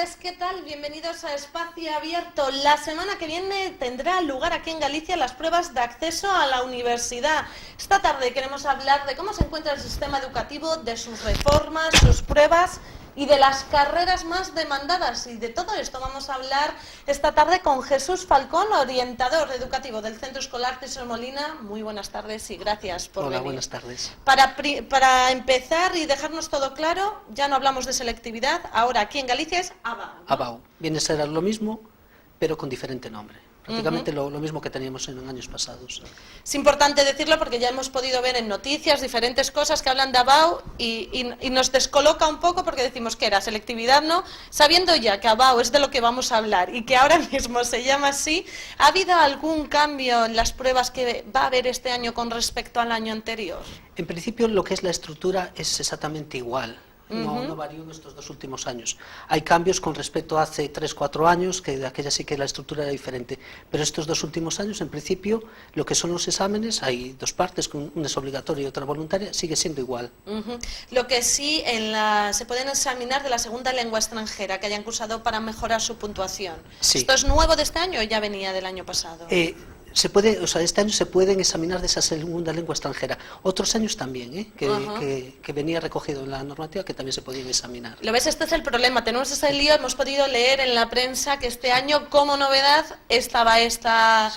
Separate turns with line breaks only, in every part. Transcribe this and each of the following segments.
tardes, ¿qué tal? Bienvenidos a Espacio Abierto. La semana que viene tendrá lugar aquí en Galicia las pruebas de acceso a la universidad. Esta tarde queremos hablar de cómo se encuentra el sistema educativo, de sus reformas, sus pruebas y de las carreras más demandadas. Y de todo esto vamos a hablar esta tarde con Jesús Falcón, orientador educativo del Centro Escolar Tesoro Molina. Muy buenas tardes y gracias por venir.
Hola, buenas tardes.
Para empezar y dejarnos todo claro, ya no hablamos de selectividad, ahora aquí en Galicia es ABAU, ¿no?
ABAU. Viene a ser lo mismo, pero con diferente nombre. Prácticamente lo mismo que teníamos en años pasados.
Es importante decirlo porque ya hemos podido ver en noticias diferentes cosas que hablan de ABAU y nos descoloca un poco porque decimos que era selectividad, ¿no? Sabiendo ya que ABAU es de lo que vamos a hablar y que ahora mismo se llama así, ¿ha habido algún cambio en las pruebas que va a haber este año con respecto al año anterior?
En principio lo que es la estructura es exactamente igual. No varió en estos dos últimos años. Hay cambios con respecto a hace 3-4 años, que de aquella sí que la estructura era diferente, pero estos dos últimos años, en principio, lo que son los exámenes, hay dos partes, una es obligatoria y otra voluntaria, sigue siendo igual.
Lo que sí, se pueden examinar de la segunda lengua extranjera que hayan cursado para mejorar su puntuación.
Sí.
¿Esto es nuevo de este año o ya venía del año pasado?
Este año se pueden examinar de esa segunda lengua extranjera. Otros años también, que venía recogido en la normativa, que también se podían examinar.
¿Lo ves? Este es el problema. Tenemos ese lío. Hemos podido leer en la prensa que este año, como novedad, estaba esta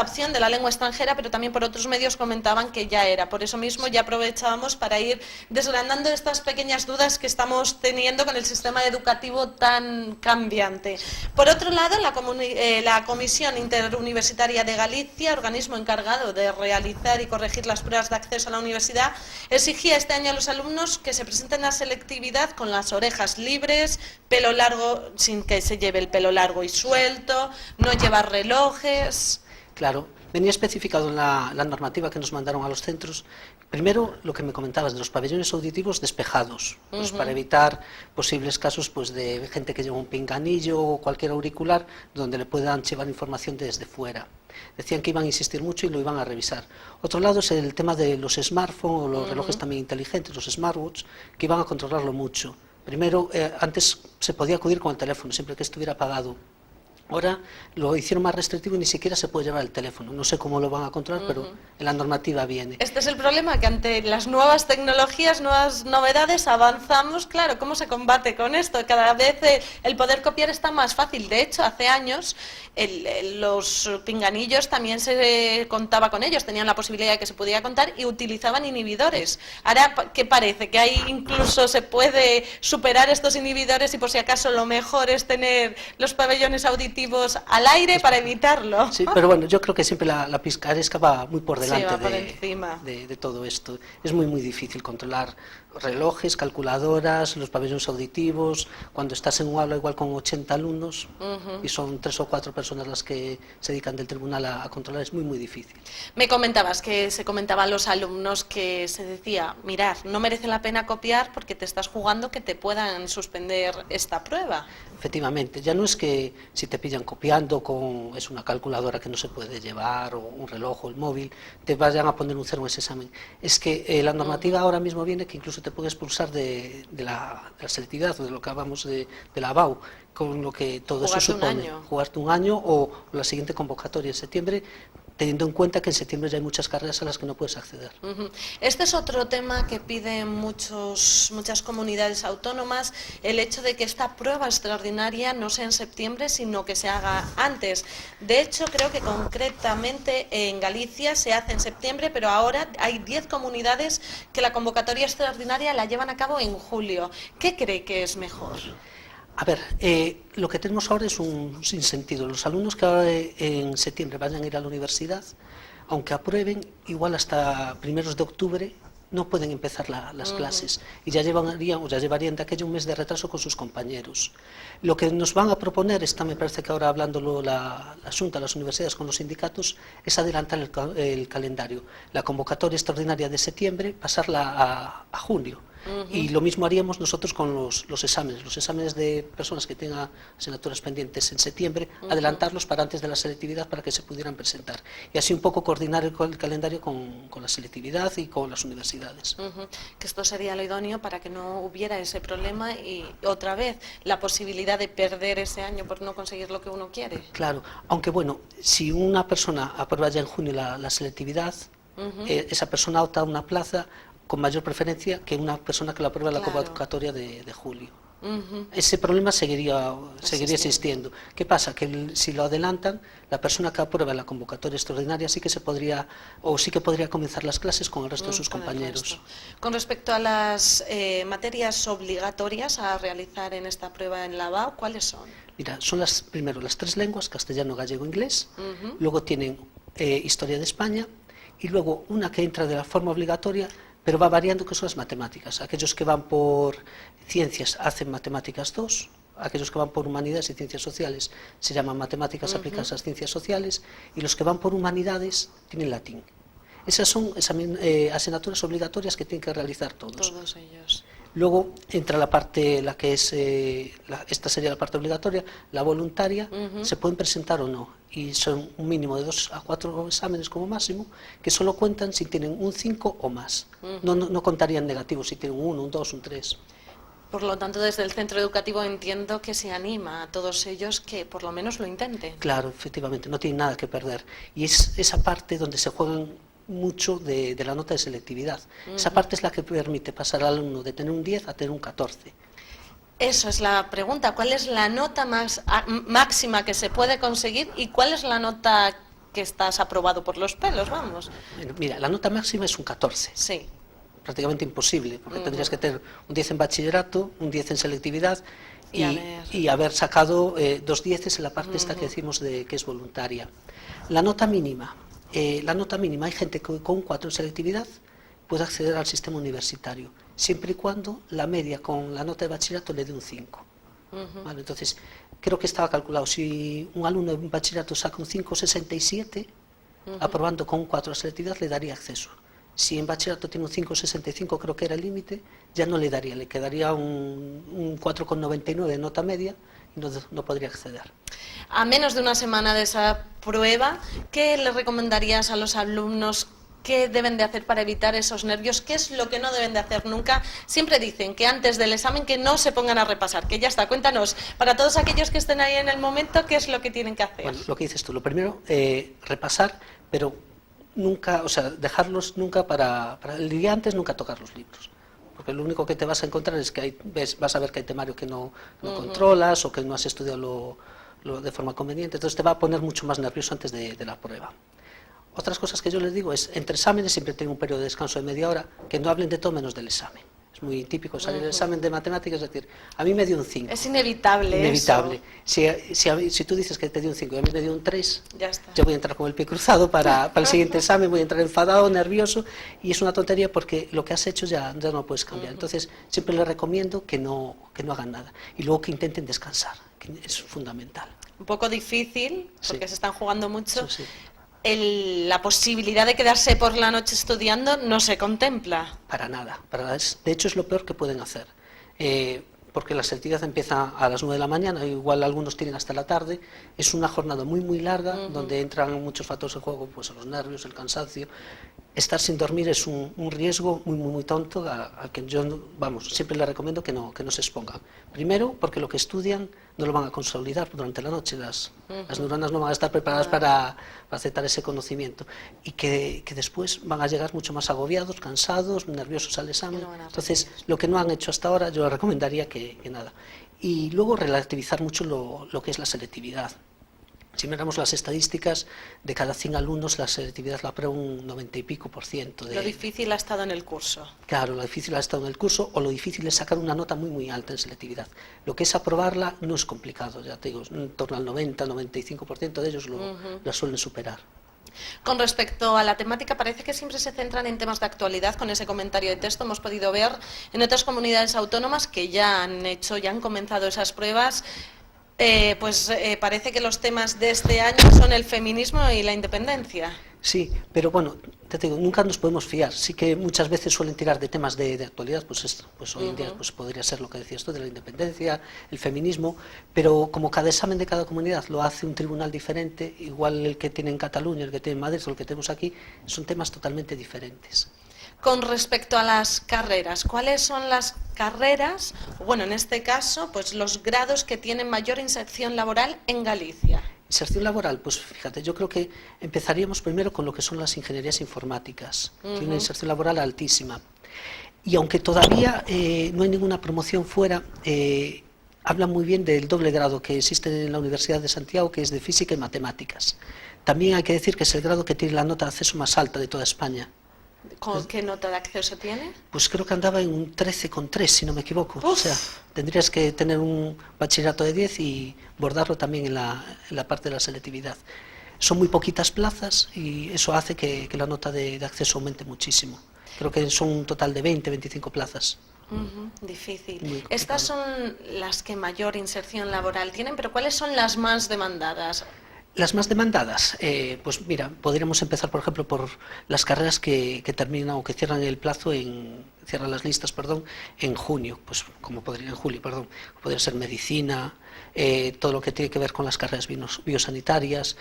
opción de la lengua extranjera, pero también por otros medios comentaban que ya era. Por eso mismo ya aprovechábamos para ir desgranando estas pequeñas dudas que estamos teniendo con el sistema educativo tan cambiante. Por otro lado, la Comisión Interuniversitaria de Galicia, organismo encargado de realizar y corregir las pruebas de acceso a la universidad, exigía este año a los alumnos que se presenten a selectividad con las orejas libres, pelo largo, sin que se lleve el pelo largo y suelto, no llevar relojes.
Claro, venía especificado en la normativa que nos mandaron a los centros. Primero, lo que me comentabas de los pabellones auditivos despejados, pues para evitar posibles casos pues de gente que lleva un pinganillo o cualquier auricular donde le puedan llevar información desde fuera. Decían que iban a insistir mucho y lo iban a revisar. Otro lado es el tema de los smartphones o los relojes también inteligentes, los smartwatches, que iban a controlarlo mucho. Primero, antes se podía acudir con el teléfono, siempre que estuviera apagado. Ahora lo hicieron más restrictivo y ni siquiera se puede llevar el teléfono. No sé cómo lo van a controlar, pero en la normativa viene.
Este es el problema, que ante las nuevas tecnologías, nuevas novedades, avanzamos. Claro, ¿cómo se combate con esto? Cada vez el poder copiar está más fácil. De hecho, hace años los pinganillos también se contaba con ellos, tenían la posibilidad de que se pudiera contar y utilizaban inhibidores. Ahora, ¿qué parece? Que ahí incluso se puede superar estos inhibidores y por si acaso lo mejor es tener los pabellones auditivos al aire para evitarlo.
Sí, pero bueno, yo creo que siempre la picaresca va muy por delante de todo esto. Es muy difícil controlar relojes, calculadoras, los pabellones auditivos. Cuando estás en un aula igual con 80 alumnos y son 3 o 4 personas las que se dedican del tribunal a controlar, es muy difícil.
Me comentabas que se comentaban los alumnos que se decía, mirad, no merece la pena copiar porque te estás jugando que te puedan suspender esta prueba.
Efectivamente, ya no es que si te pillan copiando es una calculadora que no se puede llevar o un reloj o el móvil, te vayan a poner un 0 en ese examen. Es que la normativa ahora mismo viene que incluso te puede expulsar de la selectividad o de lo que hablamos de la ABAU, con lo que todo eso supone. Jugarte un año o la siguiente convocatoria en septiembre, teniendo en cuenta que en septiembre ya hay muchas carreras a las que no puedes acceder.
Este es otro tema que piden muchas comunidades autónomas, el hecho de que esta prueba extraordinaria no sea en septiembre, sino que se haga antes. De hecho, creo que concretamente en Galicia se hace en septiembre, pero ahora hay 10 comunidades que la convocatoria extraordinaria la llevan a cabo en julio. ¿Qué cree que es mejor?
A ver, lo que tenemos ahora es un sinsentido. Los alumnos que ahora en septiembre vayan a ir a la universidad, aunque aprueben, igual hasta primeros de octubre no pueden empezar las clases y ya llevarían de aquello un mes de retraso con sus compañeros. Lo que nos van a proponer, me parece que ahora hablándolo la Junta, las universidades con los sindicatos, es adelantar el calendario. La convocatoria extraordinaria de septiembre, pasarla a junio. Y lo mismo haríamos nosotros con los exámenes. Los exámenes de personas que tengan asignaturas pendientes en septiembre, adelantarlos para antes de la selectividad para que se pudieran presentar. Y así un poco coordinar el calendario con la selectividad y con las universidades.
Que esto sería lo idóneo para que no hubiera ese problema y otra vez la posibilidad de perder ese año por no conseguir lo que uno quiere.
Claro, aunque bueno, si una persona aprueba ya en junio la selectividad, esa persona opta a una plaza con mayor preferencia que una persona que la aprueba en la convocatoria de julio. Ese problema seguiría existiendo. ¿Qué pasa? Que si lo adelantan, la persona que aprueba la convocatoria extraordinaria sí que podría comenzar las clases con el resto de sus compañeros.
Con respecto a las materias obligatorias a realizar en esta prueba en la BAU, ¿cuáles son?
Mira, son primero las 3 lenguas, castellano, gallego, inglés, luego tienen historia de España y luego una que entra de la forma obligatoria, pero va variando, que son las matemáticas. Aquellos que van por ciencias hacen matemáticas 2, aquellos que van por humanidades y ciencias sociales se llaman matemáticas aplicadas a las ciencias sociales, y los que van por humanidades tienen latín. Esas son asignaturas obligatorias que tienen que realizar todos.
Todos ellos.
Luego entra la parte, esta sería la parte obligatoria, la voluntaria, se pueden presentar o no, y son un mínimo de 2 a 4 exámenes como máximo, que solo cuentan si tienen un 5 o más. No contarían negativos si tienen un 1, un 2, un 3.
Por lo tanto, desde el centro educativo entiendo que se anima a todos ellos que por lo menos lo intenten.
Claro, efectivamente, no tienen nada que perder. Y es esa parte donde se juegan mucho de la nota de selectividad. Esa parte es la que permite pasar al alumno de tener un 10 a tener un 14.
Eso es la pregunta. ¿Cuál es la nota máxima que se puede conseguir y cuál es la nota que estás aprobado por los pelos, vamos?
Bueno, mira, la nota máxima es un 14.
Sí.
Prácticamente imposible, porque tendrías que tener un 10 en bachillerato, un 10 en selectividad y haber sacado 2 dieces en la parte esta que decimos que es voluntaria. La nota mínima, hay gente que con un 4 en selectividad puede acceder al sistema universitario, siempre y cuando la media con la nota de bachillerato le dé un 5. ¿Vale? Entonces, creo que estaba calculado, si un alumno de bachillerato saca un 5,67, aprobando con un 4 a selectividad le daría acceso. Si en bachillerato tiene un 5,65, creo que era el límite, ya no le daría, le quedaría un 4,99 de nota media y no podría acceder.
A menos de una semana de esa prueba, ¿qué le recomendarías a los alumnos? ¿Qué deben de hacer para evitar esos nervios? ¿Qué es lo que no deben de hacer nunca? Siempre dicen que antes del examen que no se pongan a repasar, que ya está. Cuéntanos, para todos aquellos que estén ahí en el momento, ¿qué es lo que tienen que hacer?
Bueno, lo que dices tú, lo primero, repasar, pero nunca, dejarlos nunca para el día antes, nunca tocar los libros. Porque lo único que te vas a encontrar es que vas a ver que hay temario que no controlas o que no has estudiado de forma conveniente, entonces te va a poner mucho más nervioso antes de la prueba. Otras cosas que yo les digo es, entre exámenes siempre tengo un periodo de descanso de media hora, que no hablen de todo menos del examen. Es muy típico salir del examen de matemáticas, es decir, a mí me dio un 5.
Es inevitable.
Inevitable. Si tú dices que te dio un 5 y a mí me dio un 3,
ya está.
Yo voy a entrar con el pie cruzado para el siguiente examen, voy a entrar enfadado, nervioso, y es una tontería porque lo que has hecho ya no puedes cambiar. Entonces, siempre les recomiendo que no hagan nada y luego que intenten descansar, que es fundamental.
Un poco difícil, porque se están jugando mucho.
Sí.
La posibilidad de quedarse por la noche estudiando no se contempla.
Para nada. De hecho, es lo peor que pueden hacer. Porque la selectividad empieza a las 9 de la mañana, igual algunos tienen hasta la tarde. Es una jornada muy, muy larga, donde entran muchos factores en juego, pues los nervios, el cansancio. Estar sin dormir es un riesgo muy, muy, muy tonto al que yo, siempre les recomiendo que no se expongan. Primero, porque lo que estudian no lo van a consolidar durante la noche, las neuronas no van a estar preparadas para aceptar ese conocimiento, y que después van a llegar mucho más agobiados, cansados, nerviosos al examen. Entonces, lo que no han hecho hasta ahora, yo les recomendaría que nada. Y luego relativizar mucho lo que es la selectividad. Si miramos las estadísticas, de cada 100 alumnos la selectividad la aprueba un 90 y pico %.
Lo difícil ha estado en el curso.
Claro, lo difícil ha estado en el curso, o lo difícil es sacar una nota muy, muy alta en selectividad. Lo que es aprobarla no es complicado, ya te digo, en torno al 90-95% de ellos la suelen superar.
Con respecto a la temática, parece que siempre se centran en temas de actualidad. Con ese comentario de texto hemos podido ver en otras comunidades autónomas que ya han comenzado esas pruebas. Parece que los temas de este año son el feminismo y la independencia.
Sí, pero bueno, te digo, nunca nos podemos fiar. Sí que muchas veces suelen tirar de temas de actualidad, pues esto, pues hoy en día pues podría ser lo que decías tú, de la independencia, el feminismo, pero como cada examen de cada comunidad lo hace un tribunal diferente, igual el que tiene en Cataluña, el que tiene en Madrid o el que tenemos aquí, son temas totalmente diferentes.
Con respecto a las carreras, ¿cuáles son las carreras, bueno, en este caso, pues los grados que tienen mayor inserción laboral en Galicia?
Inserción laboral, pues fíjate, yo creo que empezaríamos primero con lo que son las ingenierías informáticas, tiene una inserción laboral altísima. Y aunque todavía no hay ninguna promoción fuera, hablan muy bien del doble grado que existe en la Universidad de Santiago, que es de Física y Matemáticas. También hay que decir que es el grado que tiene la nota de acceso más alta de toda España.
¿Con qué nota de acceso tiene?
Pues creo que andaba en un 13,3, si no me equivoco.
Uf.
O sea, tendrías que tener un bachillerato de 10 y bordarlo también en la parte de la selectividad. Son muy poquitas plazas y eso hace que la nota de acceso aumente muchísimo. Creo que son un total de 20, 25 plazas.
Difícil. Estas son las que mayor inserción laboral tienen, pero ¿cuáles son las más demandadas?
Las más demandadas, pues mira, podríamos empezar por ejemplo por las carreras que terminan o que cierran el plazo cierran las listas, perdón, en junio, pues como podría en julio, perdón, podría ser medicina, todo lo que tiene que ver con las carreras biosanitarias,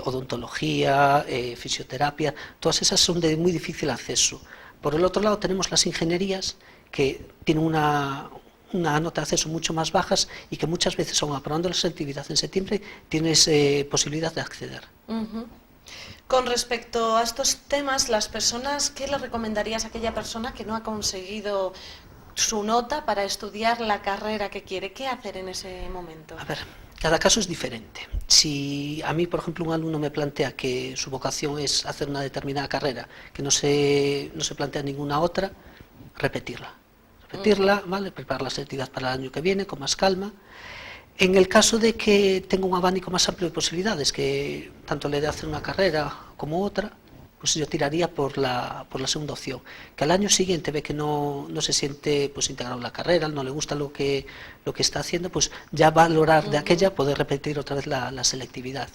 odontología, fisioterapia, todas esas son de muy difícil acceso. Por el otro lado tenemos las ingenierías que tienen una nota de acceso mucho más bajas y que muchas veces, aun aprobando la selectividad en septiembre, tienes posibilidad de acceder.
Con respecto a estos temas, las personas, ¿qué le recomendarías a aquella persona que no ha conseguido su nota para estudiar la carrera que quiere? ¿Qué hacer en ese momento?
A ver, cada caso es diferente. Si a mí, por ejemplo, un alumno me plantea que su vocación es hacer una determinada carrera, que no se plantea ninguna otra, repetirla, ¿vale? Preparar la selectividad para el año que viene con más calma. En el caso de que tenga un abanico más amplio de posibilidades, que tanto le dé hacer una carrera como otra, pues yo tiraría por la segunda opción. Que al año siguiente ve que no se siente pues integrado en la carrera, no le gusta lo que está haciendo, pues ya valorar de aquella poder repetir otra vez la selectividad.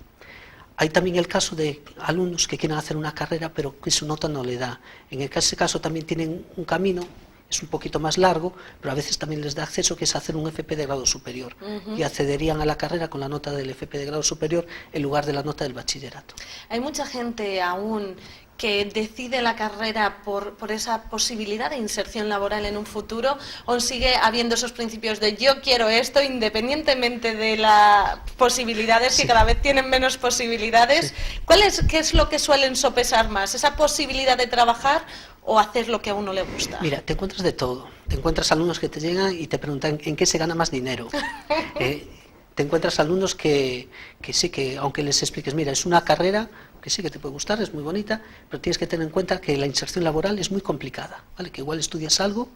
Hay también el caso de alumnos que quieren hacer una carrera pero que su nota no le da. En ese caso también tienen un camino, es un poquito más largo, pero a veces también les da acceso, que es hacer un FP de grado superior. Y accederían a la carrera con la nota del FP de grado superior en lugar de la nota del bachillerato.
Hay mucha gente aún que decide la carrera por esa posibilidad de inserción laboral en un futuro, o sigue habiendo esos principios de yo quiero esto independientemente de las posibilidades, que cada vez tienen menos posibilidades. ¿Qué es lo que suelen sopesar más? ¿Esa posibilidad de trabajar o hacer lo que a uno le gusta?
Mira, te encuentras de todo. Te encuentras alumnos que te llegan y te preguntan en qué se gana más dinero. Te encuentras alumnos que sí, que aunque les expliques, mira, es una carrera que sí que te puede gustar, es muy bonita, pero tienes que tener en cuenta que la inserción laboral es muy complicada, ¿vale? Que igual estudias algo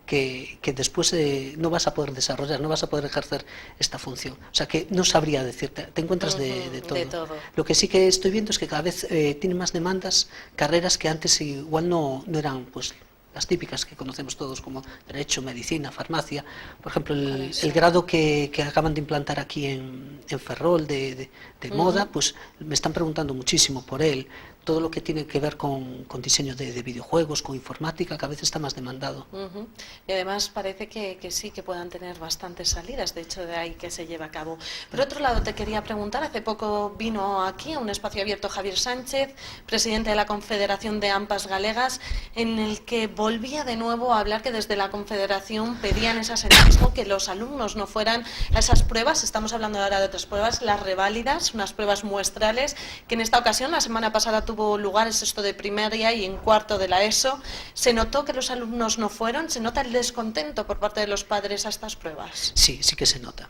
que después no vas a poder desarrollar, no vas a poder ejercer esta función. O sea que no sabría decirte, te encuentras de todo. Lo que sí que estoy viendo es que cada vez tienen más demandas carreras que antes igual no eran pues las típicas que conocemos todos como Derecho, Medicina, Farmacia. Por ejemplo, el grado que acaban de implantar aquí en Ferrol de moda, pues me están preguntando muchísimo por él. Todo lo que tiene que ver con diseño de videojuegos, con informática, que a veces está más demandado.
Y además parece que sí, que puedan tener bastantes salidas, de hecho de ahí que se lleva a cabo. Por otro lado, te quería preguntar, hace poco vino aquí a un espacio abierto Javier Sánchez, presidente de la Confederación de AMPAs Galegas, en el que volvía de nuevo a hablar que desde la Confederación pedían ese asentismo, que los alumnos no fueran a esas pruebas, estamos hablando ahora de otras pruebas, las reválidas, unas pruebas muestrales, que en esta ocasión, la semana pasada tuvo lugar en sexto de primaria y en cuarto de la ESO. ¿Se notó que los alumnos no fueron? ¿Se nota el descontento por parte de los padres a estas pruebas?
Sí, sí que se nota.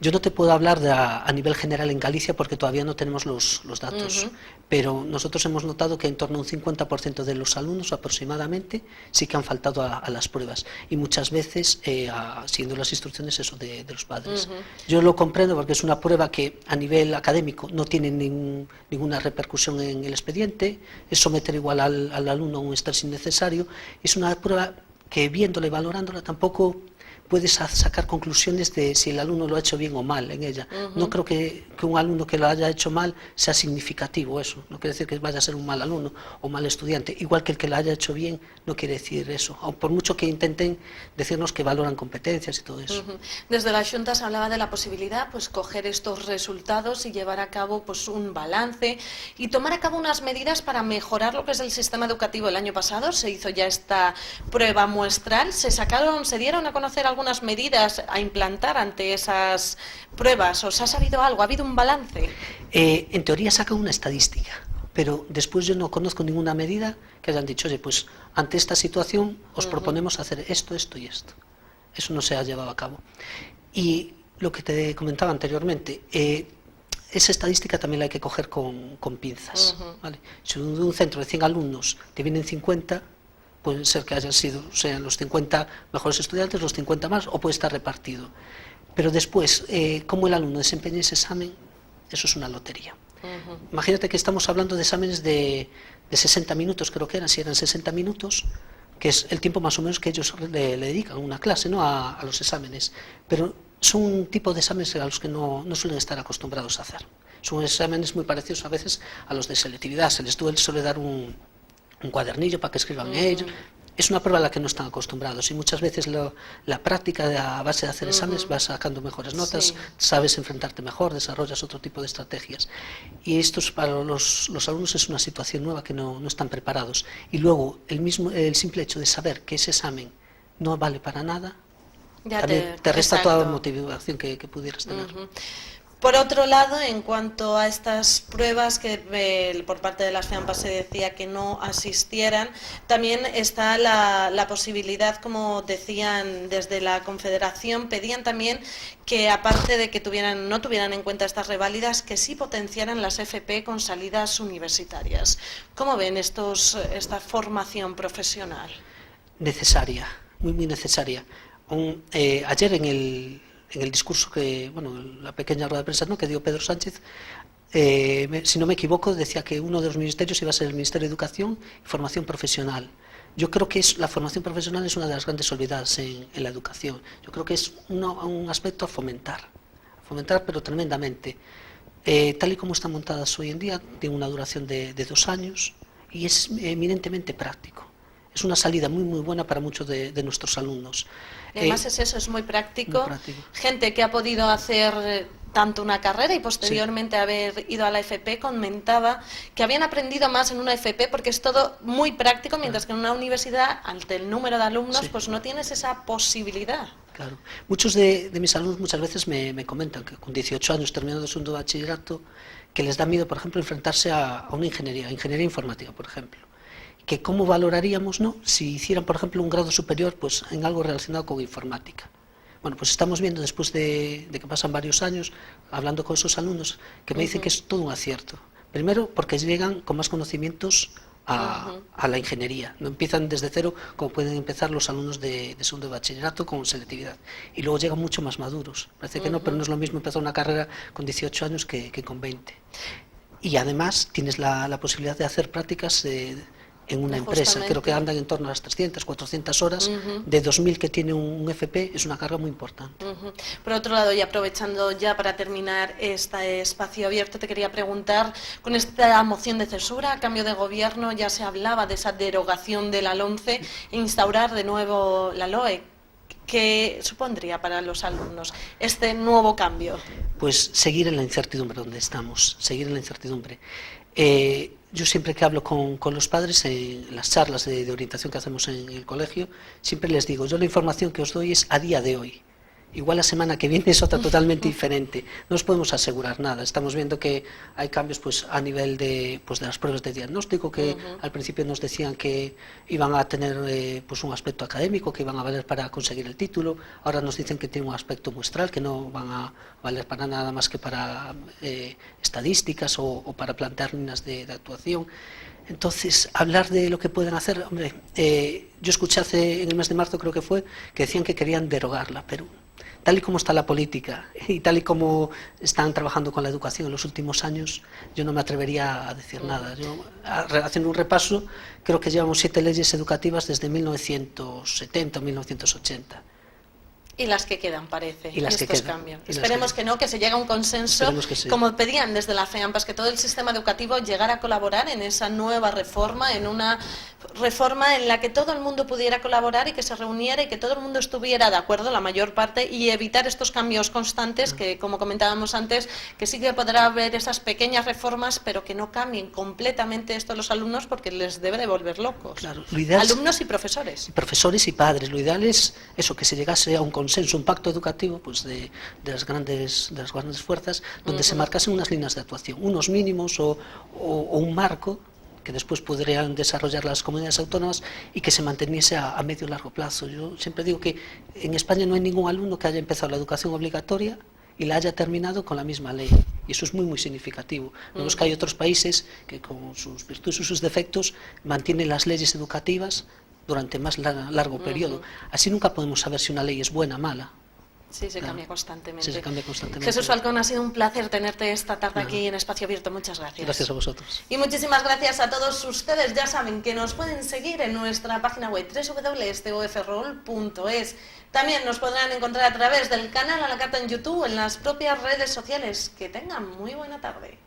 Yo no te puedo hablar a nivel general en Galicia porque todavía no tenemos los datos, pero nosotros hemos notado que en torno a un 50% de los alumnos aproximadamente sí que han faltado a las pruebas y muchas veces siguiendo las instrucciones de los padres. Yo lo comprendo porque es una prueba que a nivel académico no tiene ninguna repercusión en el expediente, es someter igual al alumno a un estrés innecesario, es una prueba que viéndola y valorándola tampoco puedes sacar conclusiones de si el alumno lo ha hecho bien o mal en ella. No creo que un alumno que lo haya hecho mal sea significativo eso. No quiere decir que vaya a ser un mal alumno o mal estudiante. Igual que el que lo haya hecho bien no quiere decir eso. Aun por mucho que intenten decirnos que valoran competencias y todo eso.
Desde la Xunta se hablaba de la posibilidad, pues, coger estos resultados y llevar a cabo, pues, un balance y tomar a cabo unas medidas para mejorar lo que es el sistema educativo. El año pasado se hizo ya esta prueba muestral, se dieron a conocer algunas medidas a implantar ante esas pruebas. ¿Os ha sabido algo? ¿Ha habido un balance?
En teoría sacan una estadística, pero después yo no conozco ninguna medida que hayan dicho, oye, pues ante esta situación os proponemos hacer esto, esto y esto. Eso no se ha llevado a cabo. Y lo que te comentaba anteriormente, esa estadística también la hay que coger con pinzas. ¿Vale? Si de un centro de 100 alumnos te vienen 50, puede ser que sean los 50 mejores estudiantes, los 50 más, o puede estar repartido. Pero después, cómo el alumno desempeña ese examen, eso es una lotería. Imagínate que estamos hablando de exámenes de 60 minutos, creo que eran, si eran 60 minutos, que es el tiempo más o menos que ellos le dedican a una clase, ¿no? a los exámenes. Pero son un tipo de exámenes a los que no suelen estar acostumbrados a hacer. Son exámenes muy parecidos a veces a los de selectividad. Se les suele dar un cuadernillo para que escriban ellos. Es una prueba a la que no están acostumbrados y muchas veces la práctica a base de hacer exámenes vas sacando mejores notas, sabes enfrentarte mejor, desarrollas otro tipo de estrategias. Y esto para los alumnos es una situación nueva que no están preparados. Y luego el simple hecho de saber que ese examen no vale para nada, ya también te resta toda la motivación que pudieras tener.
Por otro lado, en cuanto a estas pruebas que por parte de las FEAMPA se decía que no asistieran, también está la posibilidad, como decían desde la Confederación, pedían también que aparte de que no tuvieran en cuenta estas reválidas, que sí potenciaran las FP con salidas universitarias. ¿Cómo ven esta formación profesional?
Necesaria, muy, muy necesaria. Ayer en el discurso la pequeña rueda de prensa, ¿no?, que dio Pedro Sánchez, si no me equivoco, decía que uno de los ministerios iba a ser el Ministerio de Educación y Formación Profesional. Yo creo que la formación profesional es una de las grandes olvidadas en la educación. Yo creo que es un aspecto a fomentar pero tremendamente. Tal y como están montadas hoy en día, tiene una duración de 2 años y es eminentemente práctico. Es una salida muy, muy buena para muchos de nuestros alumnos.
Además es muy práctico. Gente que ha podido hacer tanto una carrera y posteriormente haber ido a la FP comentaba que habían aprendido más en una FP porque es todo muy práctico, mientras que en una universidad, ante el número de alumnos, pues no tienes esa posibilidad.
Claro. Muchos de mis alumnos muchas veces me comentan que con 18 años terminando su segundo bachillerato, que les da miedo, por ejemplo, enfrentarse a una ingeniería informática, por ejemplo. Que cómo valoraríamos, ¿no?, si hicieran, por ejemplo, un grado superior pues en algo relacionado con informática. Bueno, pues estamos viendo después de que pasan varios años, hablando con esos alumnos, que me dicen que es todo un acierto. Primero, porque llegan con más conocimientos a la ingeniería. No empiezan desde cero como pueden empezar los alumnos de segundo de bachillerato con selectividad. Y luego llegan mucho más maduros. Parece que no, pero no es lo mismo empezar una carrera con 18 años que con 20. Y además tienes la posibilidad de hacer prácticas en una empresa. Creo que andan en torno a las 300, 400 horas. De 2.000 que tiene un FP es una carga muy importante.
Por otro lado, y aprovechando ya para terminar este espacio abierto, te quería preguntar, con esta moción de censura, a cambio de gobierno, ya se hablaba de esa derogación de la LOMCE e instaurar de nuevo la LOE. ¿Qué supondría para los alumnos este nuevo cambio?
Pues seguir en la incertidumbre donde estamos, seguir en la incertidumbre. Yo siempre que hablo con los padres en las charlas de orientación que hacemos en el colegio, siempre les digo, yo la información que os doy es a día de hoy. Igual la semana que viene es otra totalmente diferente. No os podemos asegurar nada. Estamos viendo que hay cambios pues a nivel de las pruebas de diagnóstico, que al principio nos decían que iban a tener pues un aspecto académico, que iban a valer para conseguir el título. Ahora nos dicen que tiene un aspecto muestral, que no van a valer para nada más que para estadísticas o para plantear líneas de actuación. Entonces, hablar de lo que pueden hacer, hombre, yo escuché en el mes de marzo, creo que fue, que decían que querían derogarla, pero tal y como está la política y tal y como están trabajando con la educación en los últimos años, yo no me atrevería a decir nada. Yo, haciendo un repaso, creo que llevamos 7 leyes educativas desde 1970 o 1980.
Y las que quedan, parece,
y las que
estos
quedan,
cambios.
y las
Esperemos que no, que se llegue a un consenso,
Esperemos que sí.
como pedían desde la FEAMPAS, que todo el sistema educativo llegara a colaborar en esa nueva reforma, en una reforma en la que todo el mundo pudiera colaborar y que se reuniera y que todo el mundo estuviera de acuerdo, la mayor parte, y evitar estos cambios constantes que, como comentábamos antes, que sí que podrá haber esas pequeñas reformas, pero que no cambien completamente esto a los alumnos porque les debe de volver locos.
Claro, lo ideal
Alumnos y profesores.
Profesores y padres. Lo ideal es eso, que se llegase a un consenso, un pacto educativo pues de las grandes fuerzas, donde se marcasen unas líneas de actuación, unos mínimos o un marco que después podrían desarrollar las comunidades autónomas y que se manteniese a medio y largo plazo. Yo siempre digo que en España no hay ningún alumno que haya empezado la educación obligatoria y la haya terminado con la misma ley. Y eso es muy, muy significativo. Vemos que hay otros países que, con sus virtudes y sus defectos, mantienen las leyes educativas durante más largo periodo. Así nunca podemos saber si una ley es buena o mala.
Sí, se cambia constantemente.
Sí, se cambia constantemente.
Jesús Falcón, ha sido un placer tenerte esta tarde aquí en Espacio Abierto. Muchas gracias.
Gracias a vosotros.
Y muchísimas gracias a todos ustedes. Ya saben que nos pueden seguir en nuestra página web www.ofrol.es. También nos podrán encontrar a través del canal a la carta en YouTube, en las propias redes sociales. Que tengan muy buena tarde.